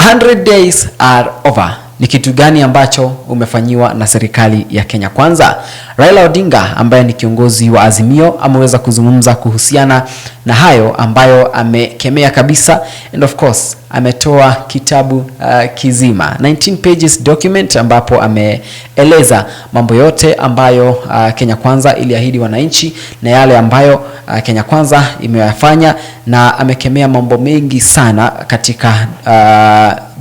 100 days are over. Ni kitu gani ambacho umefanyiwa na serikali ya Kenya Kwanza? Raila Odinga ambaye ni kiongozi wa Azimio ameweza kuzungumza kuhusiana na hayo ambayo amekemea kabisa, and of course ametoa kitabu kizima 19 pages document ambapo ameeleza mambo yote ambayo Kenya Kwanza iliahidi wananchi na yale ambayo Kenya Kwanza imeyafanya, na amekemea mambo mengi sana katika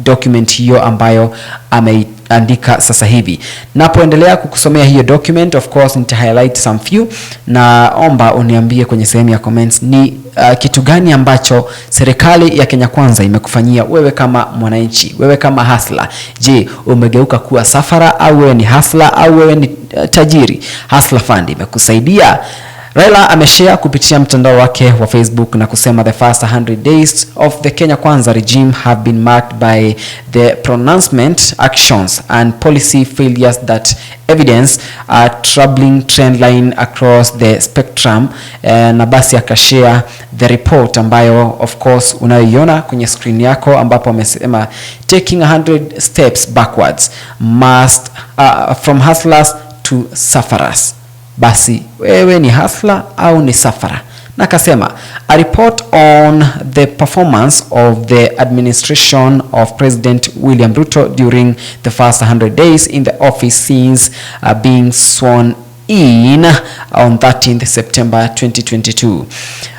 document hiyo ambayo ameandika sasa hivi. Napoendelea kukusomea hiyo document, of course nita highlight some few, na omba uniambie kwenye sehemu ya comments ni kitu gani ambacho serikali ya Kenya Kwanza imekufanyia wewe kama mwananchi, wewe kama hustler. Je, umegeuka kuwa safara, au wewe ni hustler, au wewe ni tajiri? Hustler Fund imekusaidia? Raila ameshare kupitia mtandao wake wa Facebook na kusema the first 100 days of the Kenya Kwanza regime have been marked by the pronouncement, actions and policy failures that evidence a troubling trend line across the spectrum. Na basi akashare the report ambayo of course unayoiona kwenye screen yako, ambapo amesema taking 100 steps backwards must from hustlers to sufferers. Basi wewe ni hustler au ni safara? Na kasema a report on the performance of the administration of President William Ruto during the first 100 days in the office since being sworn in on 13th September 2022.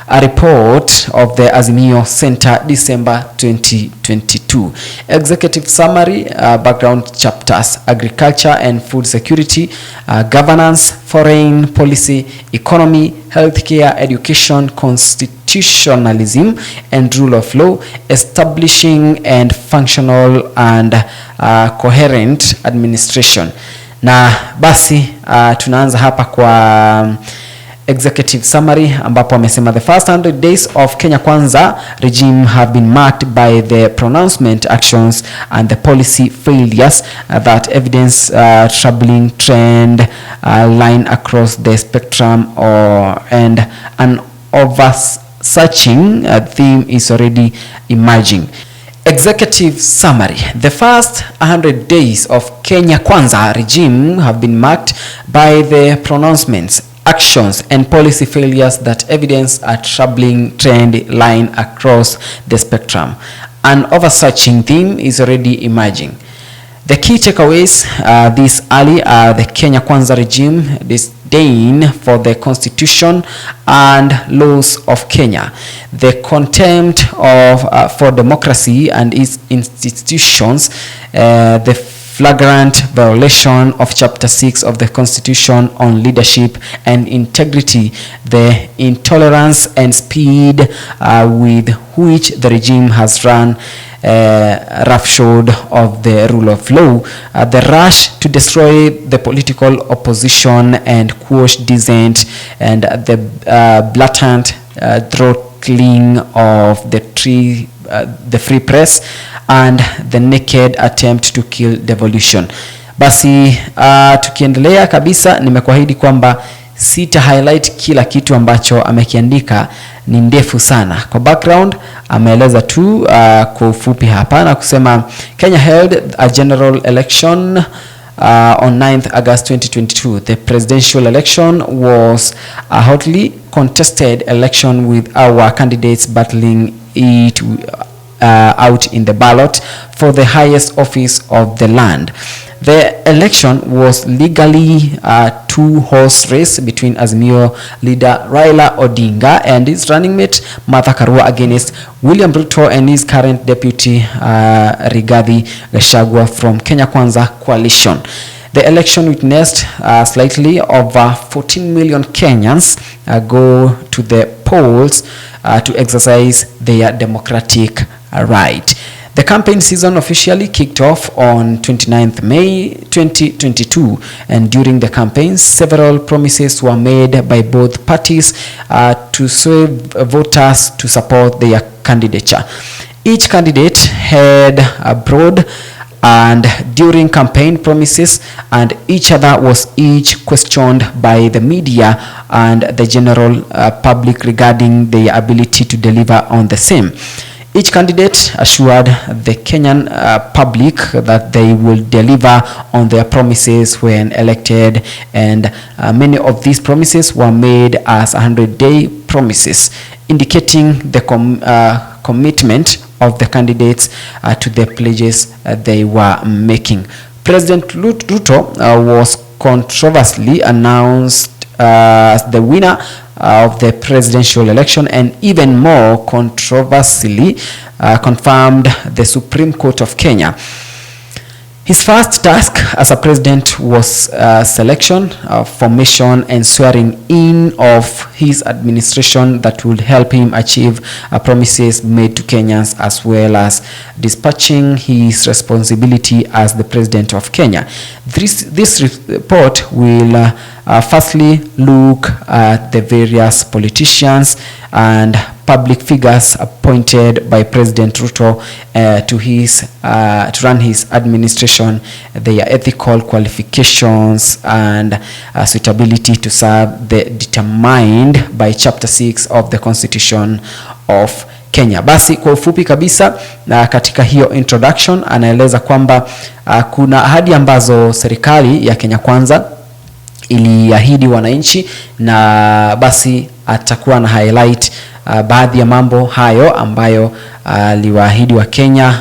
A report of the Azimio Center, December 2022. Executive summary, background chapters: agriculture and food security, governance, foreign policy, economy, healthcare, education, constitutionalism and rule of law, establishing and functional and coherent administration. Na basi tunaanza hapa kwa executive summary, ambapo amesema the first 100 days of Kenya Kwanza regime have been marked by the pronouncement, actions and the policy failures that evidence troubling trend line across the spectrum, and an oversearching theme is already emerging. Executive summary: the first 100 days of Kenya Kwanza regime have been marked by the pronouncements, actions and policy failures that evidence a troubling trend line across the spectrum. An overarching theme is already emerging. The key takeaways this early are the Kenya Kwanza regime disdain for the constitution and laws of Kenya, the contempt of for democracy and its institutions, the flagrant violation of Chapter 6 of the Constitution on leadership and integrity, the intolerance and speed with which the regime has run roughshod of the rule of law, the rush to destroy the political opposition and quash dissent, and the blatant throttling of the free press and the naked attempt to kill devolution. Basi tukiendelea kabisa, nimekuahidi kwamba sita highlight kila kitu ambacho amekiandika, ni ndefu sana. Kwa background ameeleza tu kwa ufupi hapa na kusema Kenya held a general election on 9th August 2022. The presidential election was a hotly contested election with our candidates battling it out in the ballot for the highest office of the land. The election was legally a two-horse race between Azimio leader Raila Odinga and his running mate Martha Karua against William Ruto and his current deputy Rigathi Gachagua from Kenya Kwanza coalition. The election witnessed slightly over 14 million Kenyans go to the polls to exercise their democratic right. The campaign season officially kicked off on 29th May 2022, and during the campaign, several promises were made by both parties to sway voters to support their candidature. Each candidate had a broad and during campaign promises, and each other was each questioned by the media and the general public regarding their ability to deliver on the same. Each candidate assured the Kenyan public that they will deliver on their promises when elected, and many of these promises were made as 100-day promises, indicating the commitment of the candidates to the pledges they were making. President Ruto was controversially announced as the winner of the presidential election, and even more controversially confirmed the Supreme Court of Kenya. His first task as a president was selection, formation, and swearing in of his administration that would help him achieve promises made to Kenyans, as well as dispatching his responsibility as the president of Kenya. This report will firstly look at the various politicians and public figures appointed by President Ruto to run his administration, their ethical qualifications and suitability to serve, determined by Chapter 6 of the Constitution of Kenya. Basi kwa ufupi kabisa, na katika hiyo introduction anaeleza kwamba kuna ahadi ambazo serikali ya Kenya Kwanza iliahidi wananchi, na basi atakuwa na highlight baadhi ya mambo hayo ambayo aliwaahidi wa Kenya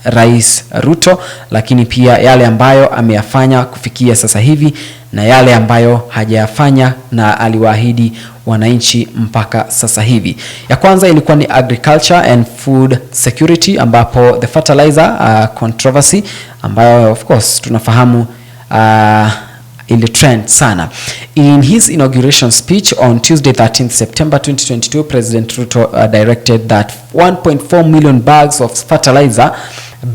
Rais Ruto, lakini pia yale ambayo ameyafanya kufikia sasa hivi na yale ambayo hajayafanya na aliwaahidi wananchi mpaka sasa hivi. Ya kwanza ilikuwa ni agriculture and food security, ambapo the fertilizer controversy ambayo of course tunafahamu ili trend sana. In his inauguration speech on Tuesday 13th September 2022, President Ruto directed that 1.4 million bags of fertilizer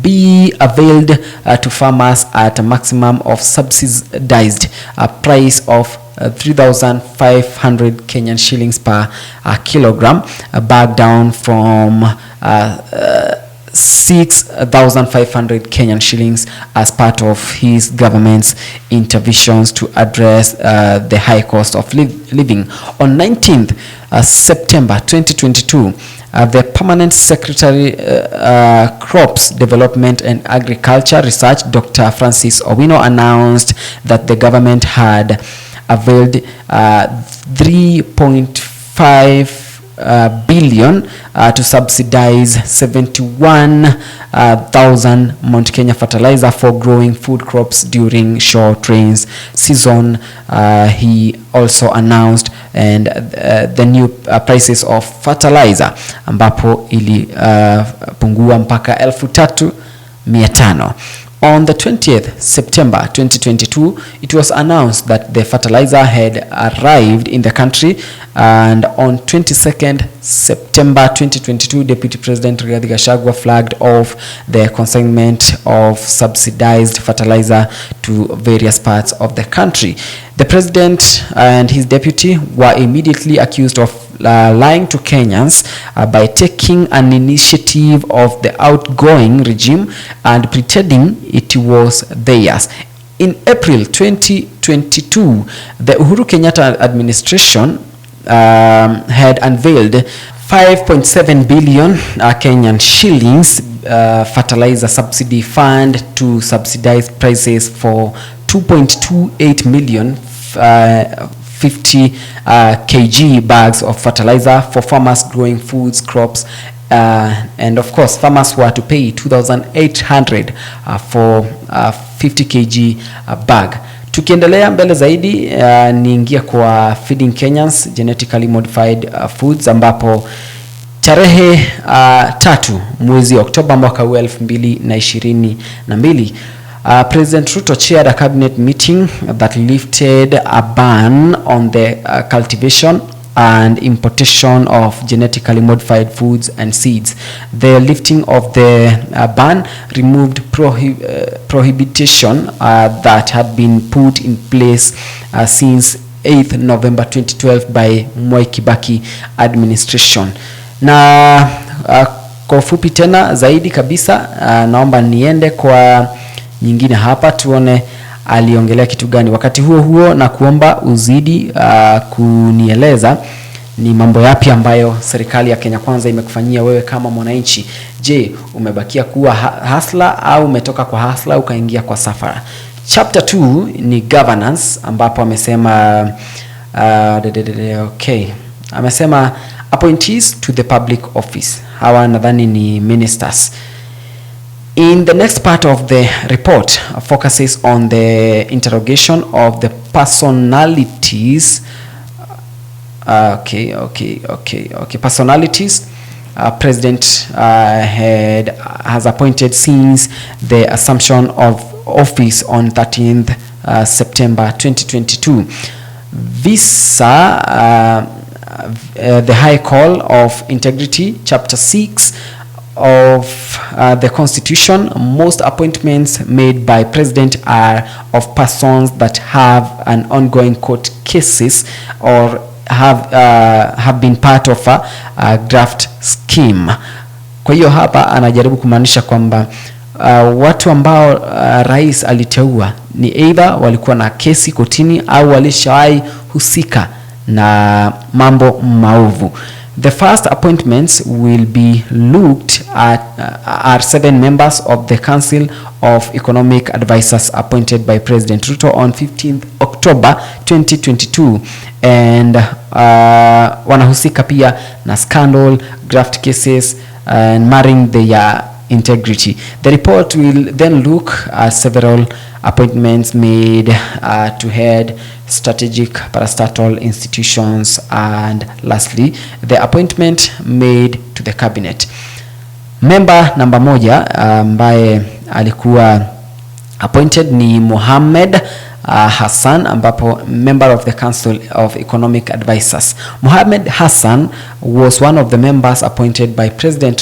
be availed to farmers at a maximum of subsidized price of 3,500 Kenyan shillings per kilogram, back down from 6,500 Kenyan shillings as part of his government's interventions to address the high cost of living. On 19th September 2022, the Permanent Secretary Crops Development and Agriculture Research, Dr. Francis Owino, announced that the government had availed 3.5 billion to subsidize 71,000 Mount Kenya fertilizer for growing food crops during short rains season. He also announced and the new prices of fertilizer, ambapo ili pungua mpaka 3,500. On the 20th September 2022, it was announced that the fertilizer had arrived in the country, and on 22nd September 2022, Deputy President Rigathi Gachagua flagged off the consignment of subsidized fertilizer to various parts of the country. The president and his deputy were immediately accused of lying to Kenyans by taking an initiative of the outgoing regime and pretending it was theirs. In April 2022, the Uhuru Kenyatta administration had unveiled 5.7 billion Kenyan shillings fertilizer subsidy fund to subsidize prices for 2.28 million 50 kg bags of fertilizer for farmers growing foods crops, and of course farmers were to pay 2,800 for 50 kg bag. Tukiendelea mbele zaidi, niingia kwa feeding Kenyans genetically modified foods, ambapo tarehe 3 mwezi Oktoba mwaka 2022, President Ruto chaired a cabinet meeting that lifted a ban on the cultivation and importation of genetically modified foods and seeds. The lifting of the ban removed prohibition that had been put in place since 8th November 2012 by Mwai Kibaki administration. Na kwa ufupi tena zaidi kabisa, naomba niende kwa nyingine hapa tuone aliongelea kitu gani. Wakati huo na kuomba uzidi kunieleza Ni mambo yapi ambayo serikali ya Kenya Kwanza imekufanyia wewe kama mwananchi? Je, umebakia kuwa hasla au umetoka kwa hasla ukaingia kwa safara? Chapter 2 ni governance, ambapo amesema amesema appointees to the public office. Hawa nadhani ni ministers. In the next part of the report focuses on the interrogation of the personalities personalities President has appointed since the assumption of office on 13th September 2022. Visa the High Call of Integrity, Chapter 6 of the Constitution. Most appointments made by President are of persons that have an ongoing court cases or have been part of a graft scheme. Kwa hiyo hapa anajaribu kumaanisha kwamba watu ambao rais aliteua ni either walikuwa na kesi kotini au walishawahi husika na mambo maovu. The first appointments will be looked at are 7 members of the Council of Economic Advisors appointed by President Ruto on 15th October 2022 and wanahusika pia na scandal, graft cases and marring their integrity. The report will then look at several appointments made to head strategic parastatal institutions and lastly the appointment made to the cabinet. Member namba 1 ambaye alikuwa appointed ni Mohamed Hassan, ambapo member of the Council of Economic Advisors. Mohamed Hassan was one of the members appointed by President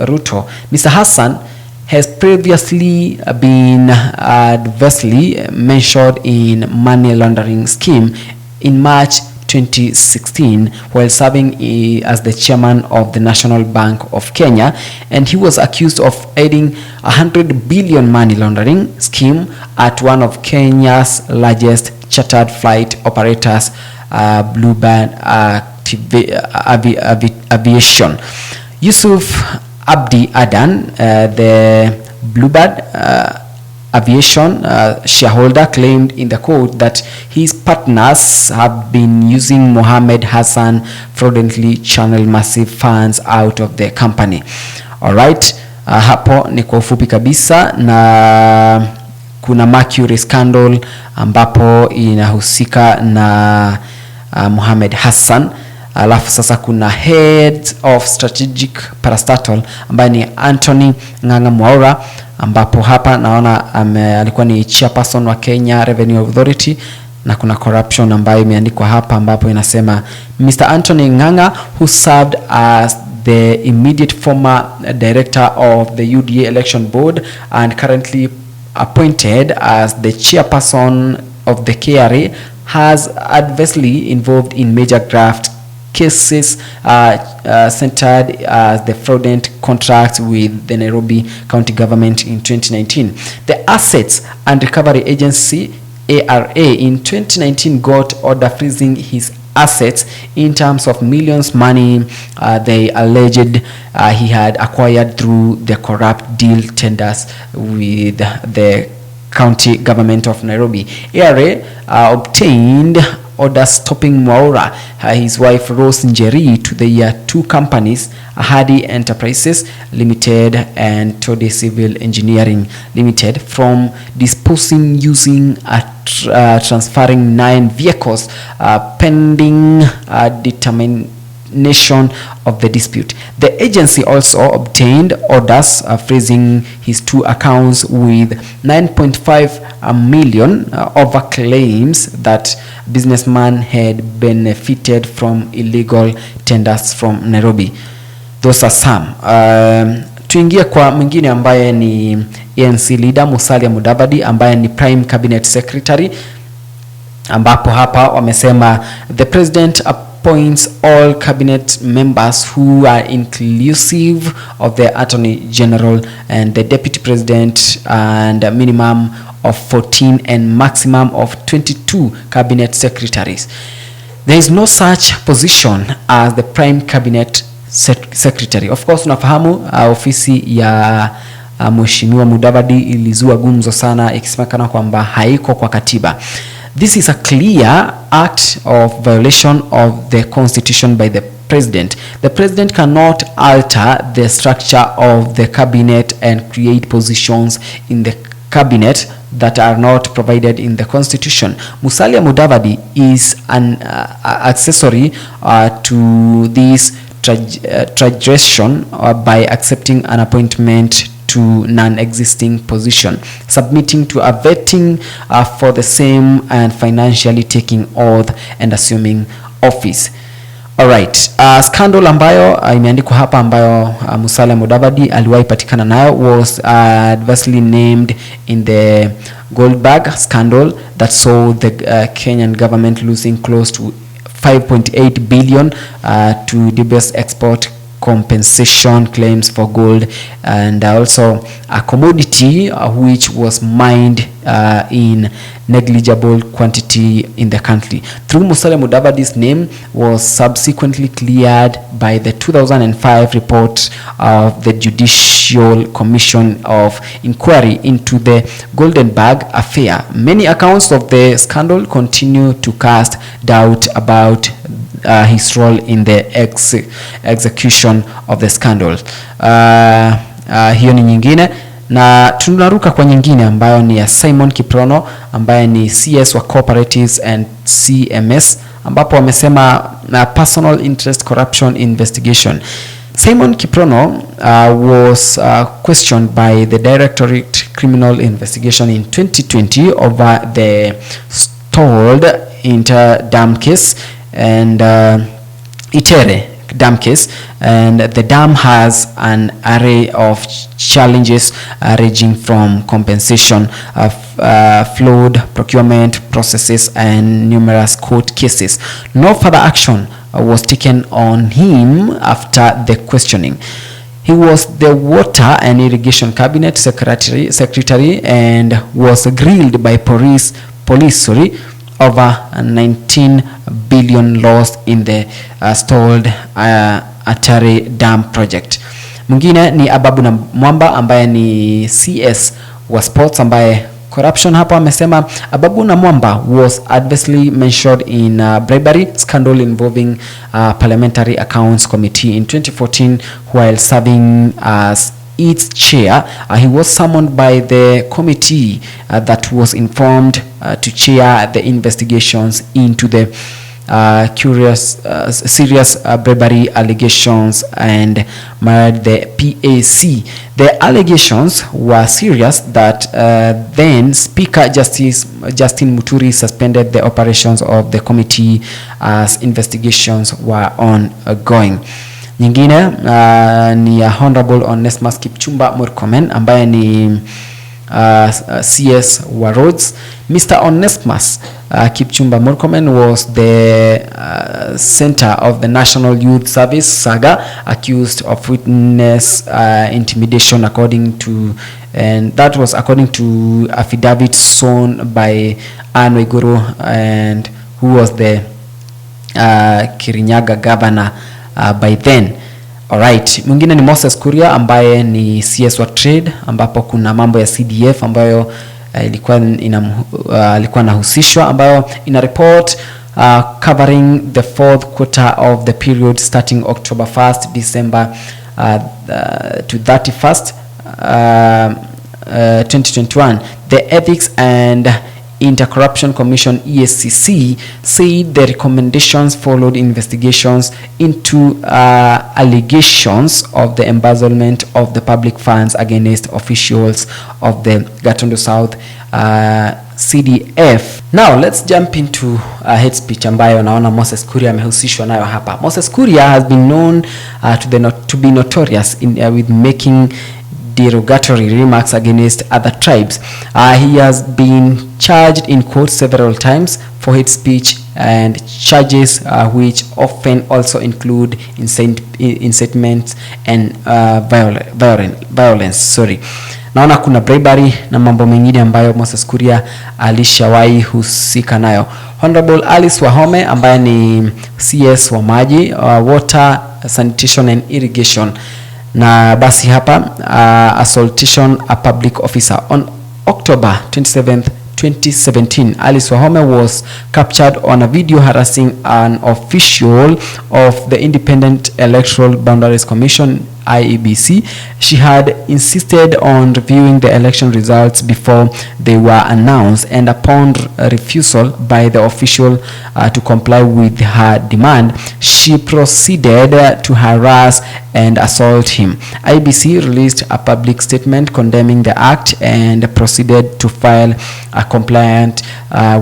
Ruto. Mr. Hassan has previously been adversely mentioned in money laundering scheme in March 2016 while serving as the chairman of the National Bank of Kenya, and he was accused of aiding 100 billion money laundering scheme at one of Kenya's largest chartered flight operators, Bluebird Aviation. Yusuf Abdi Adan, the Bluebird Aviation shareholder, claimed in the court that his partners have been using Mohamed Hassan fraudulently channel massive funds out of the company. Alright, hapo ni kwa ufupi kabisa, na kuna Mercury scandal ambapo inahusika na Mohamed Hassan. Alafu sasa kuna head of strategic parastatal ambaye ni Anthony Ng'ang'a Mwaura, ambapo hapa naona alikuwa ni chairperson wa Kenya Revenue Authority, na kuna corruption ambayo imeandikwa hapa ambapo inasema Mr. Anthony Ng'ang'a, who served as the immediate former director of the UDA election board and currently appointed as the chairperson of the KRA, has adversely involved in major graft cases centered as the fraudulent contracts with the Nairobi County government in 2019. The Assets and Recovery Agency ARA in 2019 got order freezing his assets in terms of millions money they alleged he had acquired through the corrupt deal tenders with the county government of Nairobi. ARA obtained order stopping Mwaura, his wife Rose Njeri, to the 2 companies, Ahadi Enterprises Limited and Tode Civil Engineering Limited, from disposing using transferring 9 vehicles pending determination of the dispute. The agency also obtained orders freezing his 2 accounts with 9.5 million over claims that businessman had benefited from illegal tenders from Nairobi. Those are some. Tuingie kwa mwingine ambaye ni ANC leader Musalia Mudavadi, ambaye ni prime cabinet secretary, ambapo hapa wamesema the president appoints all cabinet members who are inclusive of the attorney general and the deputy president, and a minimum of 14 and maximum of 22 cabinet secretaries. There is no such position as the prime cabinet secretary. Of course unafahamu ofisi ya Mheshimiwa Mudavadi ilizua gumzo sana ikisemekana kwamba haiko kwa katiba. This is a clear act of violation of the constitution by the president. The president cannot alter the structure of the cabinet and create positions in the cabinet that are not provided in the constitution. Musalia Mudavadi is an accessory to this transgression by accepting an appointment to non-existing position, submitting to a vetting for the same, and financially taking oath and assuming office. Alright, scandal ambayo imeandikwa hapa ambayo Musalia Mudavadi aliwahi patikana nayo was adversely named in the gold bag scandal that saw the Kenyan government losing close to 5.8 billion to dubious export compensation claims for gold, and also a commodity which was mined in negligible quantity in the country. Through Musalia Mudavadi's name was subsequently cleared by the 2005 report of the Judicial Commission of Inquiry into the Golden Bag affair. Many accounts of the scandal continue to cast doubt about his role in the execution of the scandal. Hiyo ni nyingine, na tunaruka kwa nyingine ambayo ni ya Simon Kiprono ambaye ni CS wa Cooperatives and CMS, ambapo wamesema personal interest corruption investigation. Simon Kiprono was questioned by the Directorate Criminal Investigation in 2020 over the stalled inter-dam case and Itere dam case, and the dam has an array of challenges ranging from compensation, flood procurement processes, and numerous court cases. No further action was taken on him after the questioning. He was the Water and Irrigation Cabinet Secretary and was grilled by police over 19 billion lost in the stalled Atari Dam project. Mwingine ni Ababu na Mwamba ambaye ni CS wa sports, ambaye corruption hapa amesema Ababu na Mwamba was adversely mentioned in bribery scandal involving Parliamentary Accounts Committee in 2014 while serving as its chair. He was summoned by the committee that was informed to chair the investigations into the serious bribery allegations and marred the PAC. The allegations were serious that then Speaker Justin Muturi suspended the operations of the committee as investigations were ongoing. Nyingine ni Honorable Onesmus Kipchumba Murkomen ambaye ni CS wa Roads. Mr. Onesmus Kipchumba Murkomen was the center of the National Youth Service saga, accused of witness intimidation according to affidavit sewn by Anne Waiguru, and who was the Kirinyaga governor by then. Alright, mwingine ni Moses Kuria ambaye ni CS wa Trade, ambapo kuna mambo ya CDF ambayo ilikuwa nahusishwa, ambayo ina report covering the fourth quarter of the period starting October 1st December to 31st 2021. The Ethics and Inter-Corruption Commission ESCC said the recommendations followed investigations into allegations of the embezzlement of the public funds against officials of the Gatundu South CDF. Now let's jump into hate speech ambayo naona Moses Kuria amehusishwa nayo hapa. Moses Kuria has been known to be notorious with making derogatory remarks against other tribes. He has been charged in court several times for hate speech, and charges which often also include incitement and violence. Naona kuna bribery na mambo mengine ambayo Moses Kuria alishawahi husika nayo. Honorable Alice Wahome ambaye ni CS wa maji, water, sanitation and irrigation. Na basi hapa assaultation a public officer. On October 27th 2017, Alice Wahome was captured on a video harassing an official of the Independent Electoral Boundaries Commission IEBC. She had insisted on reviewing the election results before they were announced, and upon refusal by the official to comply with her demand, she proceeded to harass and assault him. IEBC released a public statement condemning the act and proceeded to file a complaint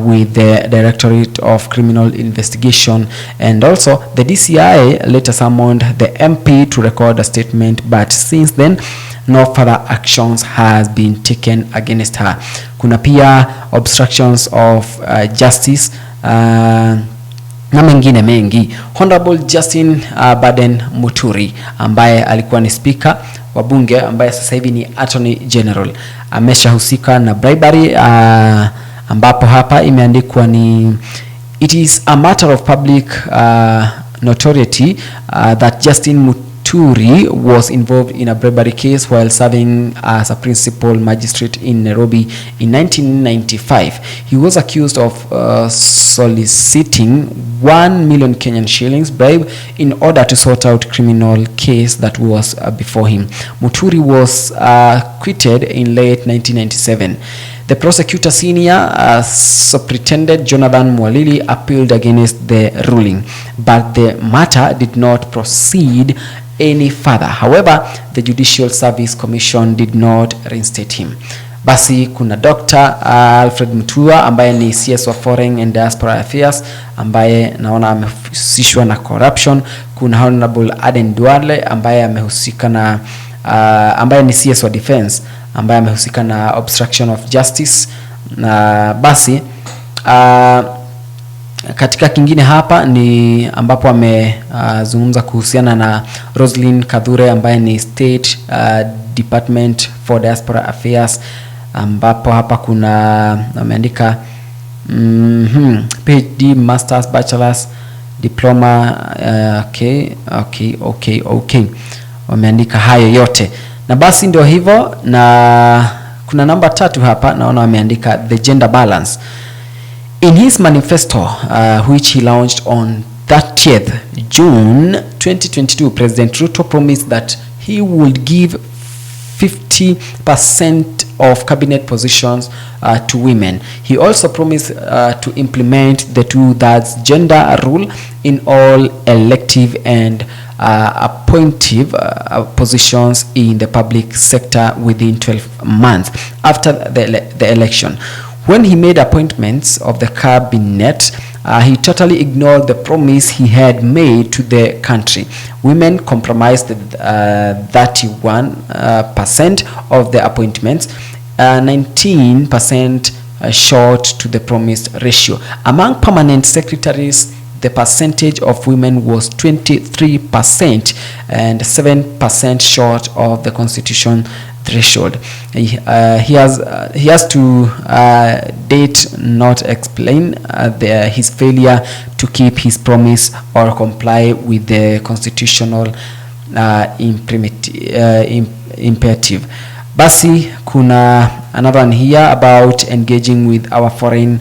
with the Directorate of Criminal Investigation, and also the DCI later summoned the MP to record a statement, but since then no further actions has been taken against her. Kuna pia obstructions of justice na mengine mengi. Honorable Justin Baden Muturi ambaye alikuwa ni speaker wa bunge ambaye sasa hivi ni Attorney General ameshahusika na bribery, ambapo hapa imeandikwa ni it is a matter of public notoriety that Justin Muturi was involved in a bribery case while serving as a principal magistrate in Nairobi in 1995. He was accused of soliciting 1 million Kenyan shillings bribe in order to sort out criminal case that was before him. Muturi was acquitted in late 1997. The prosecutor senior Superintendent Jonathan Mwalili appealed against the ruling, but the matter did not proceed any further. However, the Judicial Service Commission did not reinstate him. Basi kuna Dr. Alfred Mutua ambaye ni CS wa Foreign and Diaspora Affairs ambaye naona amehusishwa na corruption. Kuna Honorable Aden Duale ambaye amehusika na ambaye ni CS wa Defense ambaye amehusika na obstruction of justice. Na basi katika kingine hapa ni ambapo amezungumza kuhusiana na Roslyn Kadhure ambaye ni State Department for Diaspora Affairs, ambapo hapa kuna ameandika PhD, Masters, Bachelors, Diploma, okay. Wameandika hayo yote. Na basi ndio hivyo, na kuna namba 3 hapa naona wameandika the gender balance. In his manifesto, which he launched on 30th June 2022, President Ruto promised that he would give 50% of cabinet positions to women. He also promised to implement the 2/3 gender rule in all elective and appointive positions in the public sector within 12 months after the election. When he made appointments of the cabinet, he totally ignored the promise he had made to the country. Women comprised 31% of the appointments, 19% short to the promised ratio. Among permanent secretaries, the percentage of women was 23% and 7% short of the constitution threshold. He has to date not explain his failure to keep his promise or comply with the constitutional imperative. Basi kuna another one here about engaging with our foreign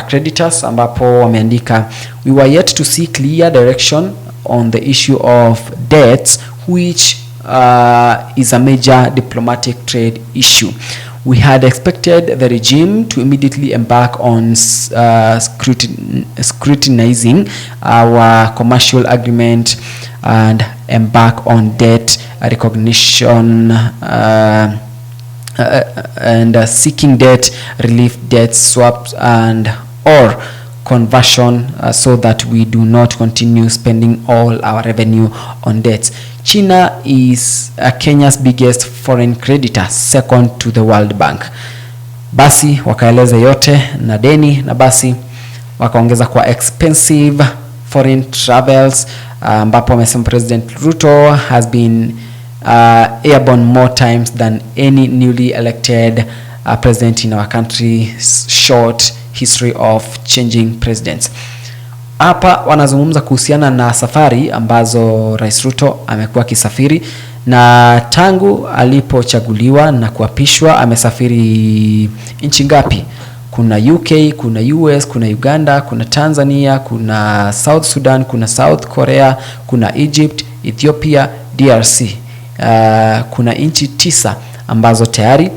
creditors, ambapo wameandika we were yet to see clear direction on the issue of debts, which is a major diplomatic trade issue. We had expected the regime to immediately embark on scrutinizing our commercial agreement and embark on debt recognition and seeking debt relief, debt swaps, and or conversion, so that we do not continue spending all our revenue on debts. China is Kenya's biggest foreign creditor, second to the World Bank. Basi wakaeleza yote na deni, na basi wakaongeza kwa expensive foreign travels, ambapo amesema President Ruto has been airborne more times than any newly elected president in our country's short history of changing presidents. Hapa wanazungumza kuhusiana na safari ambazo Rais Ruto amekuwa kisafiri, na tangu alipochaguliwa na kuapishwa amesafiri nchi ngapi? Kuna UK, kuna US, kuna Uganda, kuna Tanzania, kuna South Sudan, kuna South Korea, kuna Egypt, Ethiopia, DRC. Kuna nchi 9 ambazo tayari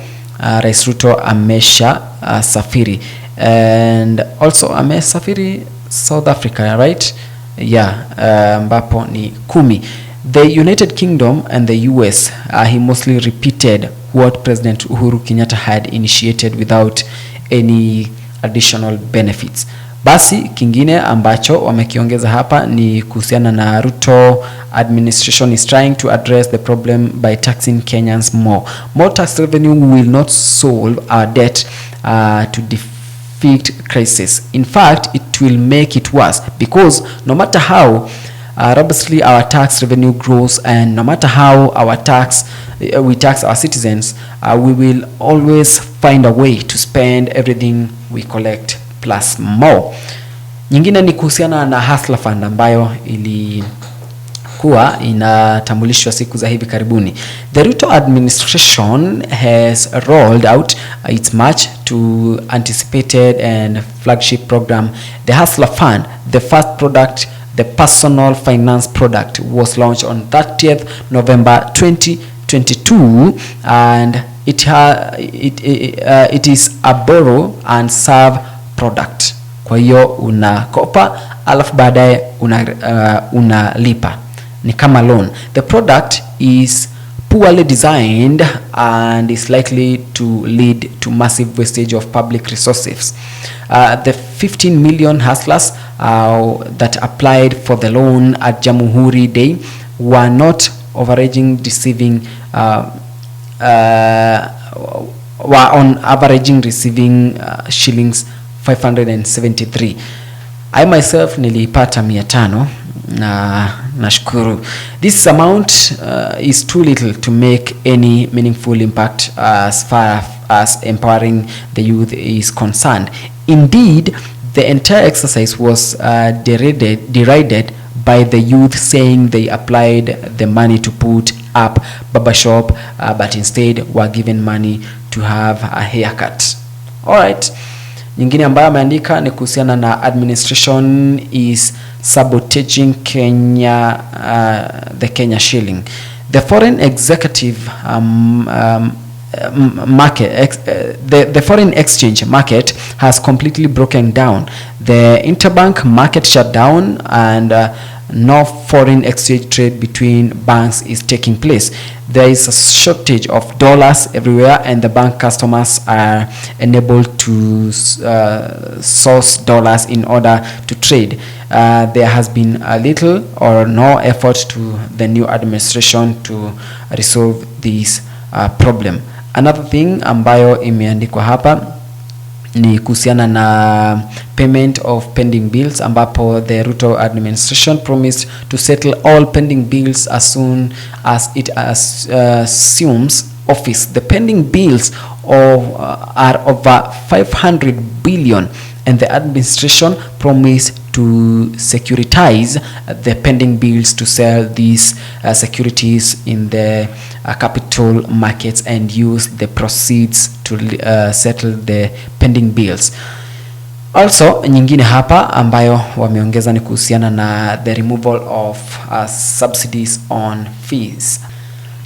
Rais Ruto amesha safiri, and also amesafiri South Africa, right? Yeah, ambapo ni 10. The United Kingdom and the US, he mostly repeated what President Uhuru Kenyatta had initiated without any additional benefits. Basi kingine ambacho wamekiongeza hapa ni kuhusiana na Ruto administration is trying to address the problem by taxing Kenyans more. More tax revenue will not solve our debt to defeat crisis. In fact, it will make it worse, because no matter how robustly our tax revenue grows, and no matter how we tax our citizens, we will always find a way to spend everything we collect plus more. Nyingine ni kuhusiana na Hustler Fund ambayo ilikuwa inatambulishwa siku za hivi karibuni. The Ruto administration has rolled out its much to anticipated and flagship program, the Hustler Fund. The first product, the personal finance product, was launched on 30th November 2022, and it is a borrow and serve product. Kwa hiyo unakopa alafu baadaye unalipa, ni kama loan. The product is poorly designed and is likely to lead to massive wastage of public resources. The 15 million hustlers that applied for the loan at Jamhuri Day were not were on averaging receiving shillings 573. I myself nilipata 500 na nashukuru. This amount is too little to make any meaningful impact as far as empowering the youth is concerned. Indeed, the entire exercise was derided by the youth, saying they applied the money to put up barbershop, but instead were given money to have a haircut. Alright. Nyingine ambayo ameandika ni kuhusiana na administration is sabotaging Kenya, the Kenya shilling. The foreign executive the foreign exchange market has completely broken down. The interbank market shut down, and no foreign exchange trade between banks is taking place. There is a shortage of dollars everywhere, and the bank customers are enabled to source dollars in order to trade. There has been a little or no effort to the new administration to resolve this problem. Another thing ambayo imeandikwa hapa ni kuhusiana na payment of pending bills, ambapo the Ruto administration promised to settle all pending bills as soon as it assumes office. The pending bills are over 500 billion, and the administration promised to securitize the pending bills to sell these securities in the capital markets and use the proceeds to settle the pending bills. Also, nyingine hapa ambayo wameongeza ni kuhusiana na the removal of subsidies on fees.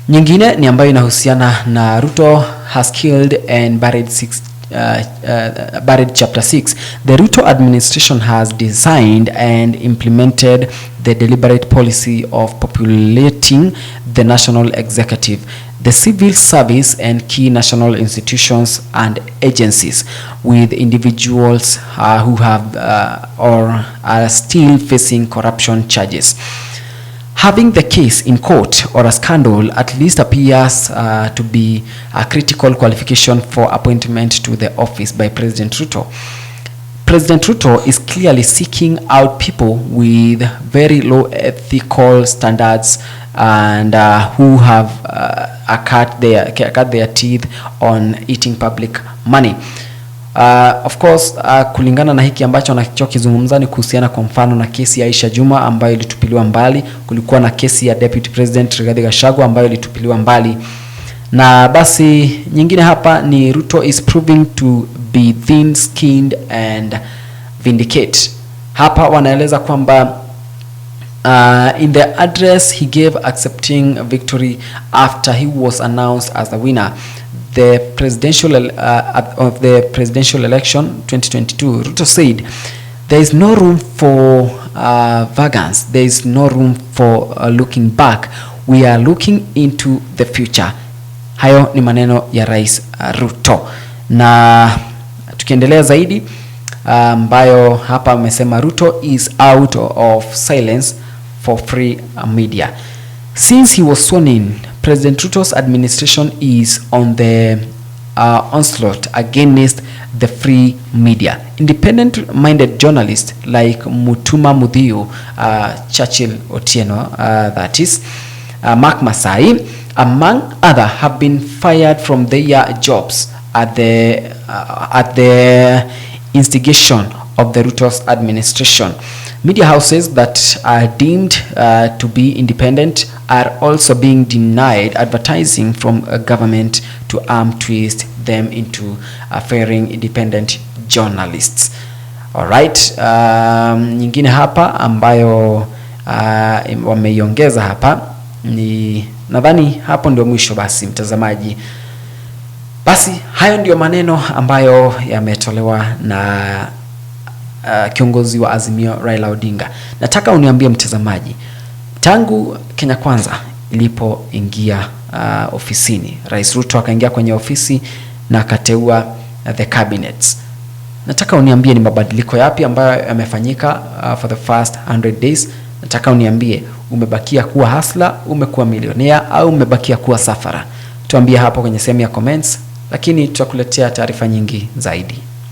Nyingine ni ambayo inahusiana na Ruto has killed and buried chapter 6. The Ruto administration has designed and implemented the deliberate policy of populating the national executive, the civil service, and key national institutions and agencies with individuals who have or are still facing corruption charges. Having the case in court or a scandal at least appears to be a critical qualification for appointment to the office by President Ruto. President Ruto is clearly seeking out people with very low ethical standards and who have cut their teeth on eating public money. Of course kulingana na hiki ambacho anachokizungumza ni kuhusiana kwa mfano na kesi ya Aisha Juma ambayo ilitupiliwa mbali. Kulikuwa na kesi ya Deputy President Rigathi Gachagua ambayo ilitupiliwa mbali. Na basi nyingine hapa ni Ruto is proving to be thin-skinned and vindicate. Hapa wanaeleza kwamba in the address he gave accepting victory after he was announced as the winner the presidential of the presidential election 2022, Ruto said there is no room for vagance, there is no room for looking back, we are looking into the future. Hayo ni maneno ya Rais Ruto. Na tukiendelea zaidi ambayo hapa amesema Ruto is out of silence for free media. Since he was sworn in, President Ruto's administration is on the onslaught against the free media. Independent-minded journalists like Muthiu, Churchill Otieno, that is, Mark Masai, among others, have been fired from their jobs at the instigation of the Ruto's administration. Media houses that are deemed to be independent are also being denied advertising from a government to arm twist them into fairing independent journalists. Alright, nyingine hapa ambayo wameiongeza hapa ni nadhani hapo ndio mwisho basi mtazamaji. Basi hayo ndio maneno ambayo yametolewa na kiongozi wa Azimio Raila Odinga. Nataka uniambie mtazamaji, tangu Kenya Kwanza ilipoingia ofisini, Rais Ruto akaingia kwenye ofisi na akateua the cabinets. Nataka uniambie ni mabadiliko yapi ambayo yamefanyika for the first 100 days. Nataka uniambie umebakia kuwa hustler, umekuwa milionea au umebakia kuwa safara. Tuambie hapo kwenye sehemu ya comments, lakini tutakuletea taarifa nyingi zaidi.